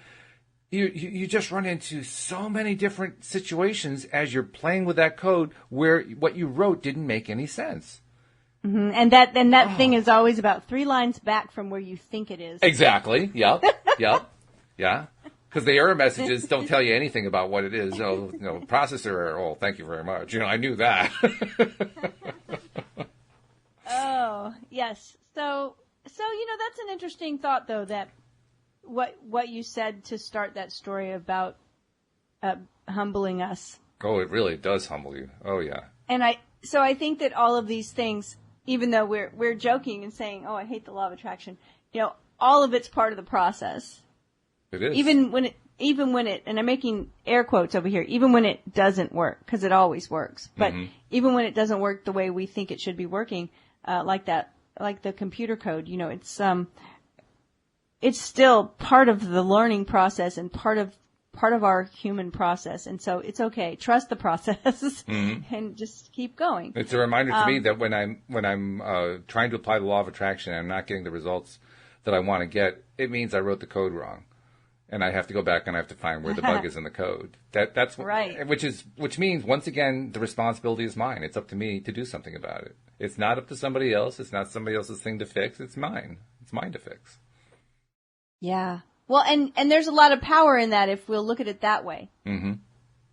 You just run into so many different situations as you're playing with that code where what you wrote didn't make any sense. Mm-hmm. And that thing is always about 3 lines back from where you think it is. Exactly. Yep. Yeah. Because the error messages don't tell you anything about what it is. Processor error. Oh, thank you very much. I knew that. Oh, yes. So that's an interesting thought, though, that what you said to start that story about humbling us. Oh, it really does humble you. Oh, yeah. And I think that all of these things, even though we're joking and saying, "Oh, I hate the law of attraction," all of it's part of the process. It is. Even when it, and I'm making air quotes over here, even when it doesn't work, because it always works. But even when it doesn't work the way we think it should be working, like the computer code, it's still part of the learning process and part of our human process. And so it's okay. Trust the process and just keep going. It's a reminder to me that when I'm trying to apply the law of attraction and I'm not getting the results that I want to get, it means I wrote the code wrong. And I have to go back and I have to find where the bug is in the code. That's right. Which means, once again, the responsibility is mine. It's up to me to do something about it. It's not up to somebody else. It's not somebody else's thing to fix. It's mine. It's mine to fix. Yeah. Well, and there's a lot of power in that if we'll look at it that way. Mm-hmm.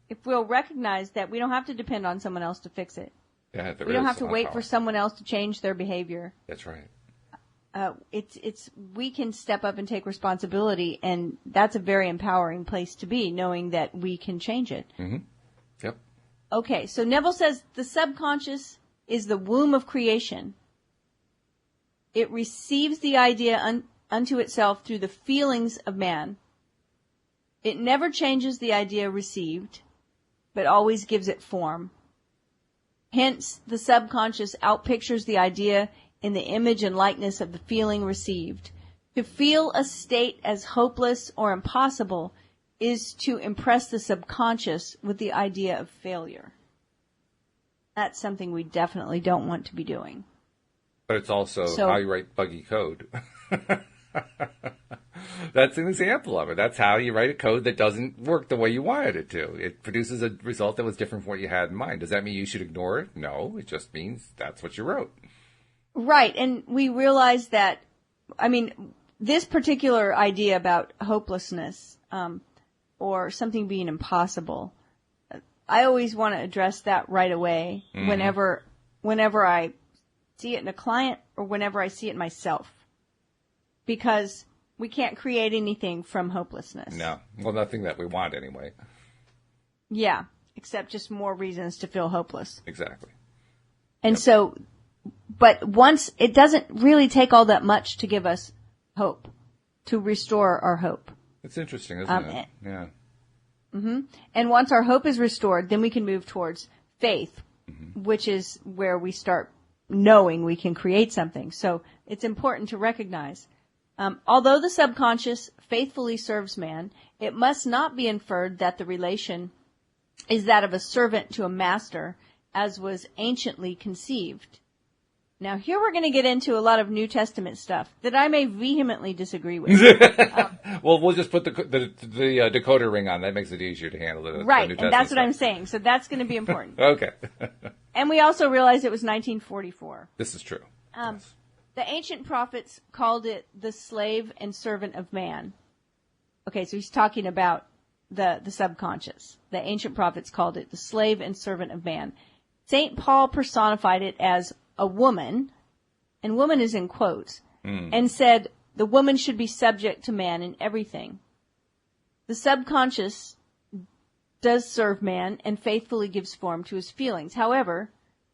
If we'll recognize that we don't have to depend on someone else to fix it. Yeah, we don't have to wait for someone else to change their behavior. That's right. We can step up and take responsibility, and that's a very empowering place to be, knowing that we can change it. Mm-hmm. Yep. Okay, so Neville says the subconscious is the womb of creation. It receives the idea unto itself through the feelings of man. It never changes the idea received, but always gives it form. Hence, the subconscious outpictures the idea in the image and likeness of the feeling received. To feel a state as hopeless or impossible is to impress the subconscious with the idea of failure. That's something we definitely don't want to be doing. But it's also how you write buggy code. That's an example of it. That's how you write a code that doesn't work the way you wanted it to. It produces a result that was different from what you had in mind. Does that mean you should ignore it? No, it just means that's what you wrote. Right, and we realize that, this particular idea about hopelessness or something being impossible, I always want to address that right away whenever I see it in a client or whenever I see it in myself. Because we can't create anything from hopelessness. No, well, nothing that we want anyway. Yeah, except just more reasons to feel hopeless. Exactly. And so, but once, it doesn't really take all that much to give us hope, to restore our hope. It's interesting, isn't it? Yeah. Mm-hmm. And once our hope is restored, then we can move towards faith, which is where we start knowing we can create something. So it's important to recognize. Although the subconscious faithfully serves man, it must not be inferred that the relation is that of a servant to a master, as was anciently conceived. Now, here we're going to get into a lot of New Testament stuff that I may vehemently disagree with. Well, we'll just put the decoder ring on. That makes it easier to handle the right, New and Testament that's stuff. what I'm saying. So that's going to be important. Okay. And we also realize it was 1944. This is true. Yes. The ancient prophets called it the slave and servant of man. Okay, so he's talking about the subconscious. The ancient prophets called it the slave and servant of man. St. Paul personified it as a woman, and woman is in quotes, and said the woman should be subject to man in everything. The subconscious does serve man and faithfully gives form to his feelings. However,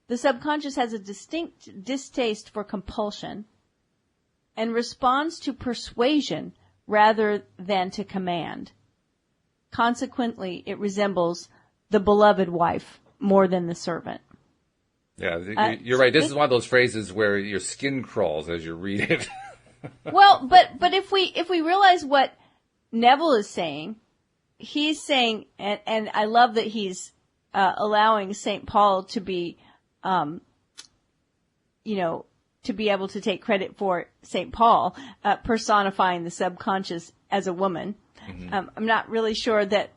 the subconscious has a distinct distaste for compulsion and responds to persuasion rather than to command. Consequently, it resembles the beloved wife more than the servant. Yeah, you're right. This is one of those phrases where your skin crawls as you read it. Well, but if we realize what Neville is saying, he's saying, and I love that he's allowing St. Paul to be, to be able to take credit for St. Paul personifying the subconscious as a woman. Mm-hmm. I'm not really sure that.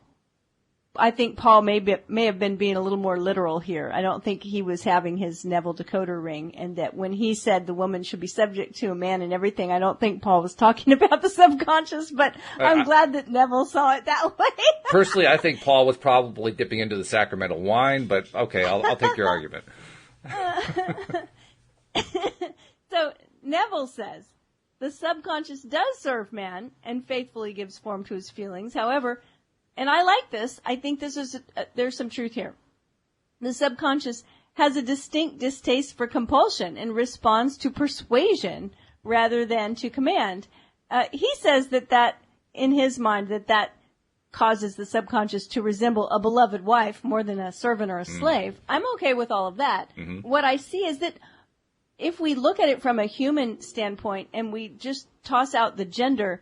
I think Paul may have been being a little more literal here. I don't think he was having his Neville decoder ring, and that when he said the woman should be subject to a man and everything, I don't think Paul was talking about the subconscious, but I'm glad that Neville saw it that way. Personally, I think Paul was probably dipping into the sacramental wine, but okay, I'll take your argument. So Neville says, the subconscious does serve man and faithfully gives form to his feelings. However, and I like this. I think this is there's some truth here. The subconscious has a distinct distaste for compulsion and responds to persuasion rather than to command. He says that in his mind that causes the subconscious to resemble a beloved wife more than a servant or a slave. I'm okay with all of that. Mm-hmm. What I see is that if we look at it from a human standpoint and we just toss out the gender,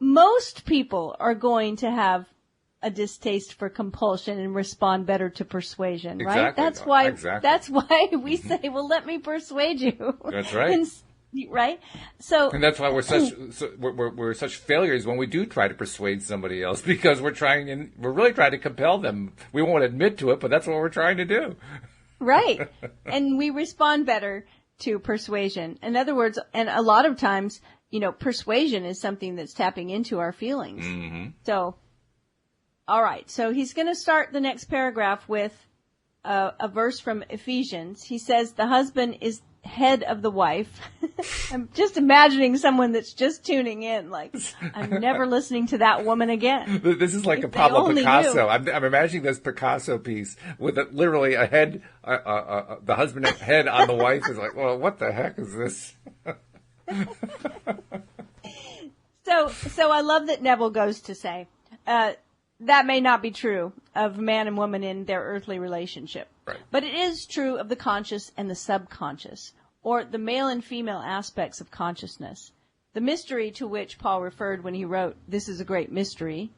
most people are going to have a distaste for compulsion and respond better to persuasion, right? Exactly. That's why we say, well, let me persuade you. That's right. Right? So, and that's why we're such failures when we do try to persuade somebody else, because we're really trying to compel them. We won't admit to it, but that's what we're trying to do. Right. And we respond better to persuasion. In other words, and a lot of times, persuasion is something that's tapping into our feelings. Mm-hmm. So, all right. So he's going to start the next paragraph with a verse from Ephesians. He says, the husband is head of the wife. I'm just imagining someone that's just tuning in, like, I'm never listening to that woman again. This is like a Pablo Picasso. I'm imagining this Picasso piece with literally a head, the husband head on the wife is like, well, what the heck is this? So I love that Neville goes to say, that may not be true of man and woman in their earthly relationship. Right. But it is true of the conscious and the subconscious, or the male and female aspects of consciousness. The mystery to which Paul referred when he wrote, "This is a great mystery.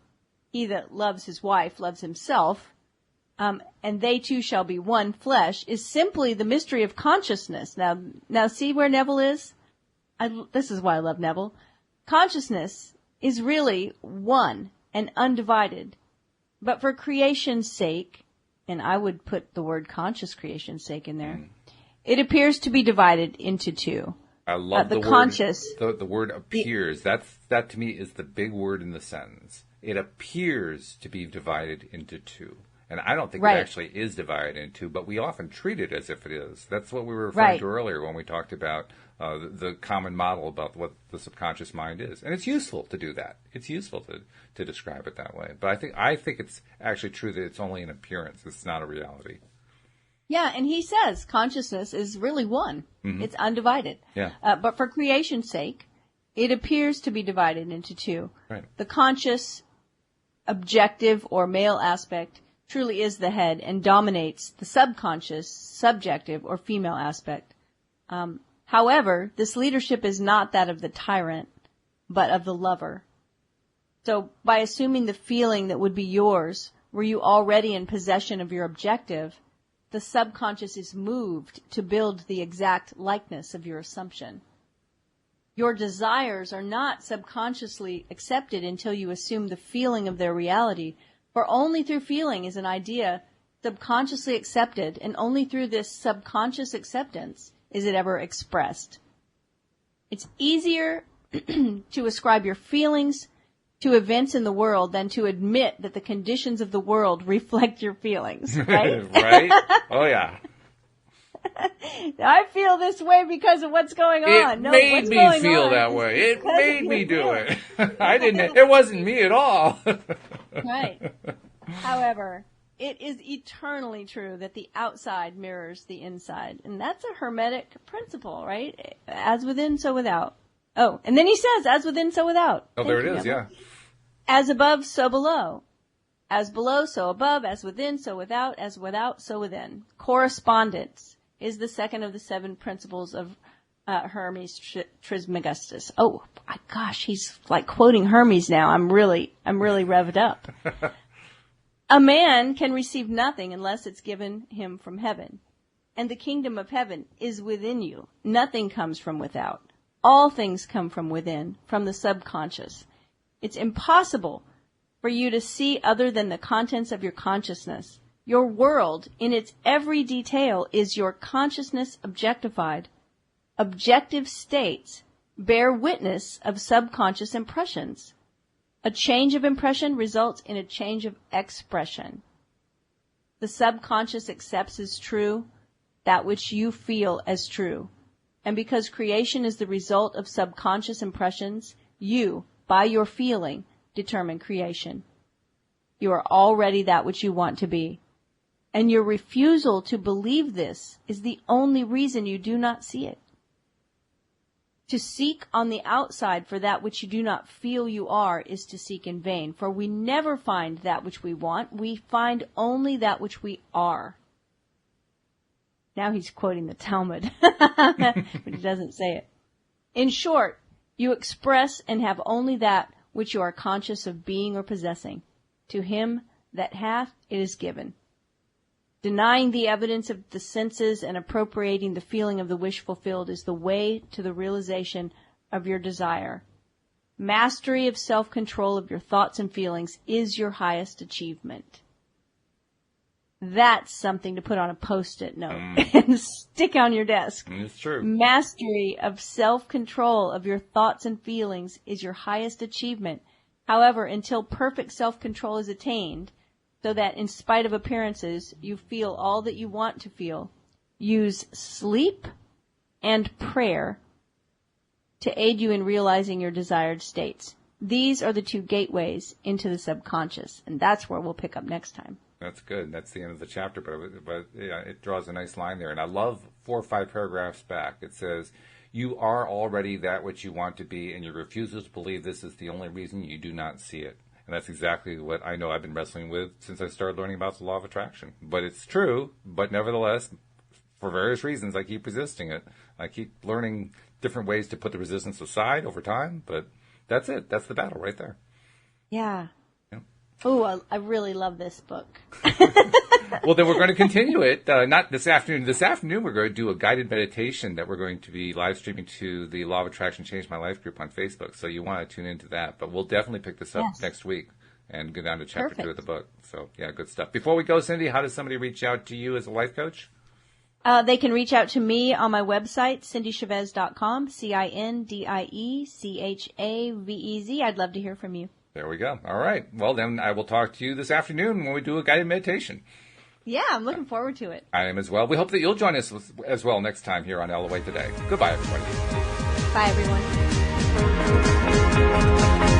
He that loves his wife loves himself, and they two shall be one flesh," is simply the mystery of consciousness. Now see where Neville is? This is why I love Neville. Consciousness is really one and undivided. But for creation's sake, and I would put the word conscious creation's sake in there, it appears to be divided into two. I love the conscious. Word. The word appears. That to me is the big word in the sentence. It appears to be divided into two. And I don't think it actually is divided into two, but we often treat it as if it is. That's what we were referring to earlier when we talked about the common model about what the subconscious mind is. And it's useful to do that. It's useful to describe it that way. But I think it's actually true that it's only an appearance. It's not a reality. Yeah, and he says consciousness is really one. Mm-hmm. It's undivided. Yeah. But for creation's sake, it appears to be divided into two. Right. The conscious, objective, or male aspect truly is the head and dominates the subconscious, subjective, or female aspect. However, this leadership is not that of the tyrant, but of the lover. So by assuming the feeling that would be yours, were you already in possession of your objective, the subconscious is moved to build the exact likeness of your assumption. Your desires are not subconsciously accepted until you assume the feeling of their reality, for only through feeling is an idea subconsciously accepted, and only through this subconscious acceptance is it ever expressed. It's easier to ascribe your feelings to events in the world than to admit that the conditions of the world reflect your feelings, right? Right? Oh, yeah. I feel this way because of what's going on. It made me feel that way. It made me do it. I didn't. It wasn't me at all. Right. However, it is eternally true that the outside mirrors the inside. And that's a Hermetic principle, right? As within, so without. Oh, and then he says, as within, so without. Oh, there it is, yeah. As above, so below. As below, so above. As within, so without. As without, so within. Correspondence is the second of the 7 principles of Hermes Trismegistus. Oh, my gosh, he's like quoting Hermes now. I'm really revved up. A man can receive nothing unless it's given him from heaven. And the kingdom of heaven is within you. Nothing comes from without. All things come from within, from the subconscious. It's impossible for you to see other than the contents of your consciousness. Your world, in its every detail, is your consciousness objectified. Objective states bear witness of subconscious impressions. A change of impression results in a change of expression. The subconscious accepts as true that which you feel as true. And because creation is the result of subconscious impressions, you, by your feeling, determine creation. You are already that which you want to be. And your refusal to believe this is the only reason you do not see it. To seek on the outside for that which you do not feel you are is to seek in vain, for we never find that which we want. We find only that which we are. Now he's quoting the Talmud, but he doesn't say it. In short, you express and have only that which you are conscious of being or possessing. To him that hath, it is given. Denying the evidence of the senses and appropriating the feeling of the wish fulfilled is the way to the realization of your desire. Mastery of self-control of your thoughts and feelings is your highest achievement. That's something to put on a Post-it note and stick on your desk. It's true. Mastery of self-control of your thoughts and feelings is your highest achievement. However, until perfect self-control is attained, so that in spite of appearances, you feel all that you want to feel, use sleep and prayer to aid you in realizing your desired states. These are the 2 gateways into the subconscious, and that's where we'll pick up next time. That's good. That's the end of the chapter, but yeah, it draws a nice line there. And I love 4 or 5 paragraphs back. It says, you are already that which you want to be, and your refusal to believe this is the only reason you do not see it. And that's exactly what I know I've been wrestling with since I started learning about the law of attraction. But it's true, but nevertheless, for various reasons, I keep resisting it. I keep learning different ways to put the resistance aside over time, but that's it. That's the battle right there. Yeah. Oh, I really love this book. Well, then we're going to continue it. Not this afternoon. This afternoon, we're going to do a guided meditation that we're going to be live streaming to the Law of Attraction Change My Life group on Facebook. So you want to tune into that. But we'll definitely pick this up next week and go down to chapter 2 of the book. So, yeah, good stuff. Before we go, Cindie, how does somebody reach out to you as a life coach? They can reach out to me on my website, cindiechavez.com, CINDIECHAVEZ. I'd love to hear from you. There we go. All right. Well, then I will talk to you this afternoon when we do a guided meditation. Yeah, I'm looking forward to it. I am as well. We hope that you'll join us as well next time here on LOA Today. Goodbye, everybody. Bye, everyone.